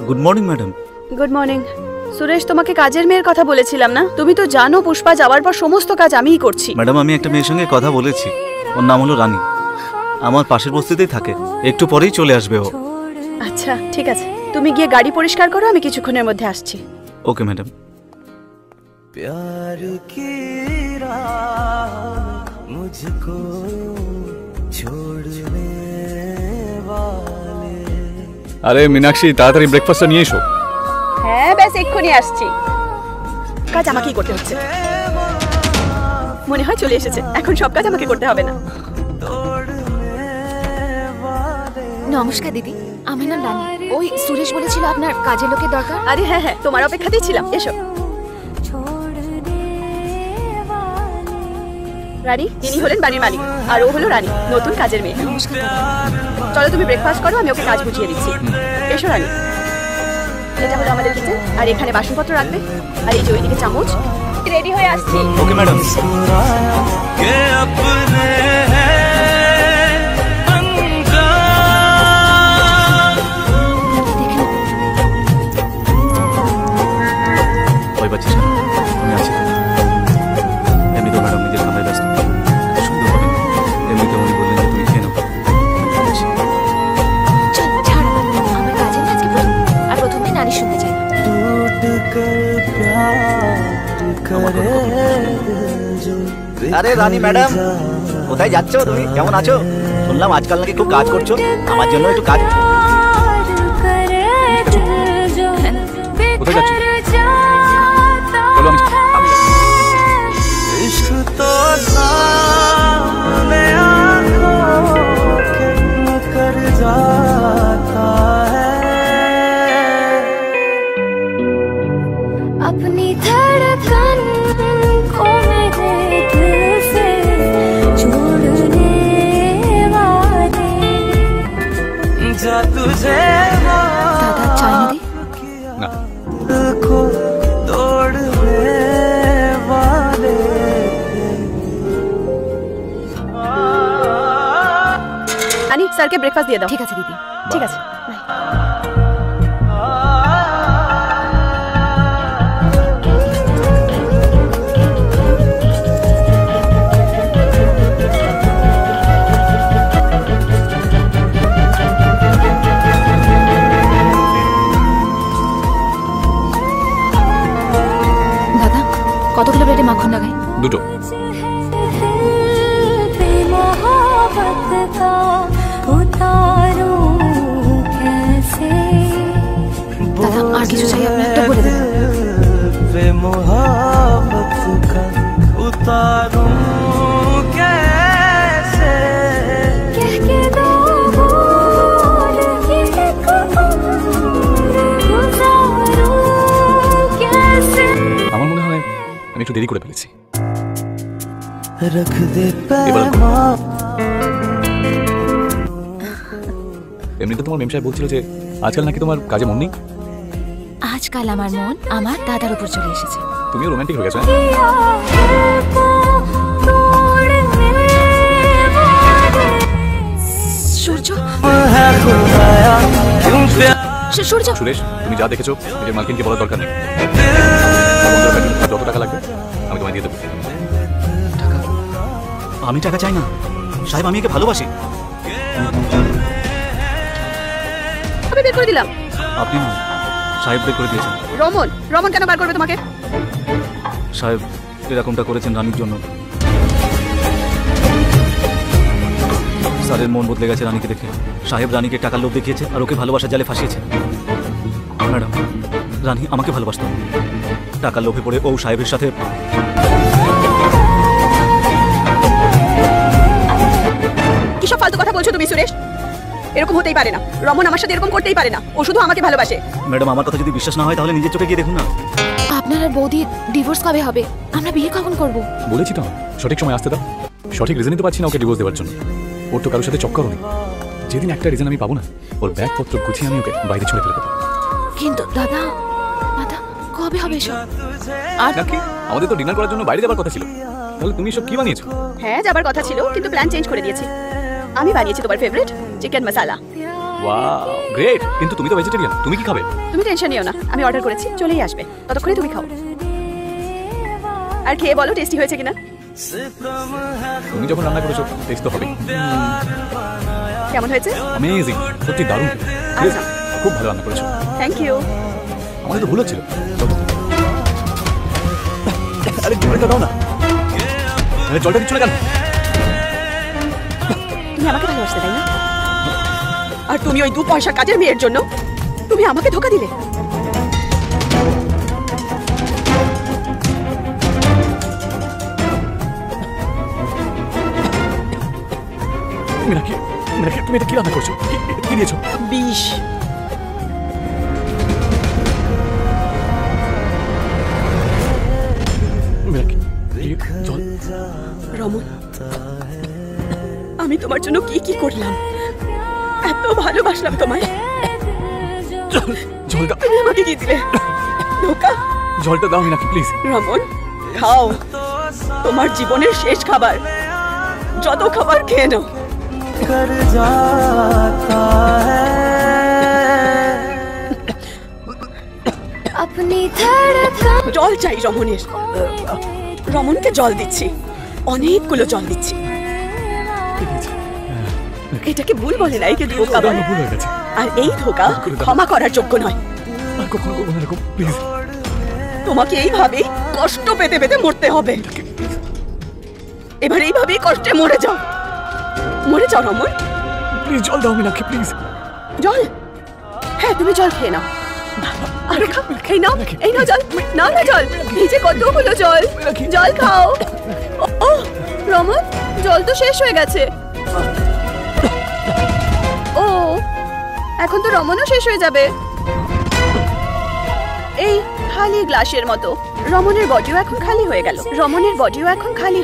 Good morning madam. Good morning. Suresh, তোমাকে কাজের মেয়ের কথা বলেছিলাম না? তুমি তো জানো পুষ্পা যাওয়ার পর সমস্ত কাজ আমিই করছি। ম্যাডাম, আমি একটা মেয়ের সঙ্গে কথা বলেছি, ওর নাম হলো রানী, আমার পাশের বস্তিতেই থাকে, একটু পরেই চলে আসবে ও। আচ্ছা ঠিক আছে, তুমি গিয়ে গাড়ি পরিষ্কার করো, আমি কিছুক্ষণের মধ্যে আসছি। Okay madam. प्यार की राह मुझको छोड़ने वाले। আরে মীনাক্ষী, তাড়াতাড়ি ব্রেকফাস্টটা নিয়ে এসো। হ্যাঁ ব্যাস এক্ষুনি আসছি। কাজ আমাকেই করতে হচ্ছে, মনে হয় চলে এসেছে, এখন সব কাজ আমাকে করতে হবে না। নমস্কার দিদি, আমার নাম রানী। ওই সুরেশ বলেছিল আপনার কাজের লোকের দরকার। আরে হ্যাঁ হ্যাঁ, তোমার অপেক্ষাতেই ছিলাম, এসো। রানী, ইনি হলেন বাড়ির মালিক, আর ও হলো রানী, নতুন কাজের মেয়ে। চলো তুমি ব্রেকফাস্ট করো, আমি ওকে কাজ বুঝিয়ে দিচ্ছি। এসো রানী। এটা হলো আমাদের কিচেন, আর এখানে বাসনপত্র রাখবে, আর এই যে ওইদিকে চামচ। রেডি হয়ে আসছি। Okay madam. ভয় পাচ্ছিস না? আমি আছি তো। এমনি তো ম্যাডাম নিজের কামড়ে ব্যস্ত, সুন্দর হবে। এমনিতে উনি বললেন যে তুমি খেয়ে নাও। চল ছাড়, আমার কাজের আজকে প্রথম, আর প্রথম দিন নারী শুনতে চাই। আরে রানী ম্যাডাম, কোথায় যাচ্ছো তুমি? কেমন আছো? শুনলাম আজকাল নাকি খুব কাজ করছো, আমার জন্য একটু কাজ। কোথায় যাচ্ছ? চলো আমি इश्क तो सामने आँखों के मुकर जाता है, अपनी धड़कन को मेरे दिल से छोड़ने वाले। जा तुझे दादा चाय नहीं दी? না। को तोड़ने वाले। রানী, স্যারকে ব্রেকফাস্ট দিয়ে দাও। ঠিক আছে দিদি। ঠিক আছে, বাই। দাদা, কতগুলো ব্রেডে মাখন লাগাই? দুটো। দাদা, আর কিছু চাই আপনার? তো বলে দেবেন। बेमोहब्बत का उतारूं कैसे, कह के दो बोल के एक उम्र गुजारूं कैसे। আমার মনে হয় আমি একটু দেরি করে ফেলেছি। रख दे এবার पैमां। এমনিতে তোমার মেম সাহেব বলছিল যে আজকাল নাকি তোমার কাজে মন নেই। আজকাল আমার মন আমার দাদার উপর চলে এসেছে। তুমিও রোমান্টিক হয়ে গেছো। সূর্য, क्यों प्यार সূর্য, সুরেশ, তুমি যা দেখেছো নিজের মালকিনকে বলার দরকার নেই। যত টাকা লাগবে আমি তোমায় দিয়ে দেবো। টাকা? আমি টাকা চাই না সাহেব, আমি একে ভালোবাসি। আমি বের করে দিলাম। আপনি না, সাহেব বের করে দিয়েছেন। রমন, রমন কেন বার করবে তোমাকে? সাহেব এরকমটা করেছেন রানীর জন্য। স্যারের মন বদলে গেছে রানীকে দেখে। সাহেব রানীকে টাকার লোভ দেখিয়েছে আর ওকে ভালোবাসার জালে ফাঁসিয়েছে। ম্যাডাম, রানী আমাকে ভালোবাসত, টাকার লোভে পড়ে ও সাহেবের সাথে। কিসব ফালতু কথা বলছো তুমি সুরেশ? এরকম হতেই পারে না, রমন আমার সাথে এরকম করতেই পারে না, ও শুধু আমাকে ভালোবাসে। ম্যাডাম, আমার কথা যদি বিশ্বাস না হয় তাহলে নিজের চোখে গিয়ে দেখুন না। আপনার আর বৌদির ডিভোর্স কবে হবে? আমরা বিয়ে কখন করব? বলেছি তো সঠিক সময় আসতে দাও। সঠিক রিজনই তো পাচ্ছি না ওকে ডিভোর্স দেওয়ার জন্য। ওর তো কারোর সাথে চক্করও নেই। যেদিন একটা রিজন আমি পাবো না, ওর ব্যাগপত্র গুছিয়ে আমি ওকে বাইরে ছুড়ে ফেলে দেবো। কিন্তু দাদা, দাদা কবে হবে এসব? আর নাকি আমাদের তো ডিনার করার জন্য বাইরে যাবার কথা ছিল, তাহলে তুমি সব কি বানিয়েছো? হ্যাঁ যাবার কথা ছিল, কিন্তু প্ল্যান চেঞ্জ করে দিয়েছি। আমি বানিয়েছি তোমার ফেভারিট চিকেন মশলা। ওয়াও গ্রেট, কিন্তু তুমি তো ভেজিটেরিয়ান, তুমি কি খাবে? তুমি টেনশন নিও না, আমি অর্ডার করেছি, চলেই আসবে, ততক্ষণে তুমি খাও। আর খেয়ে বলো টেস্টি হয়েছে কিনা। তুমি যখন রান্না করেছো টেস্ট তো হবে। কেমন হয়েছে? অ্যামেজিং, সত্যি দারুণ, আচ্ছা। খুব ভালো রান্না করেছো। Thank you. আমাদের তো ভুল হচ্ছিল। আরে জলটা দাও না। আরে জলটা দিচ্ছ না কেন? তুমি আমাকে ভালোবাসতে তাই না? আর তুমি ওই 2 পয়সা কাজের মেয়ের জন্য তুমি আমাকে ধোকা দিলে। মিনাকি, মিনাকি তুমি এটা কি রান্না করছো? কি দিয়েছো? বিষ। মিনাকি জল। রমন, আমি তোমার জন্য কি কি করলাম, এত ভালোবাসলাম তোমায়, জলটা তুমি আমাকে কি দিলে? ধোকা। জলটা দাও মিনাকি প্লিজ। রমন, খাও, তোমার জীবনের শেষ খাবার, যত খাবার খেয়ে নাও। कर जाता है अपनी धड़कन জল চাই রমনের। রমনকে জল দিচ্ছি, অনেকগুলো জল দিচ্ছি। এটাকে ভুল বলে না, একে ধোকা বলে। ভুল হয়ে গেছে, আর এই ধোকা ক্ষমা করার যোগ্য নয়। আর কখনো করবো না এরকম প্লিজ। তোমাকে এইভাবেই কষ্ট পেতে পেতে মরতে হবে। এবার এইভাবেই কষ্টে মরে যাও, মরে যাও রমন। প্লিজ জল দাও মিনাকি প্লিজ। জল? হ্যাঁ, তুমি জল খেয়ে নাও। আরে খাও, এই নাও, এই নাও জল, নাও না জল, এই যে কতগুলো জল, জল খাও। ও রমন, জল তো শেষ হয়ে গেছে। ও, এখন তো রমনও শেষ হয়ে যাবে। এই খালি গ্লাসের মতো রমনের বডিও এখন খালি হয়ে গেল, রমনের বডিও এখন খালি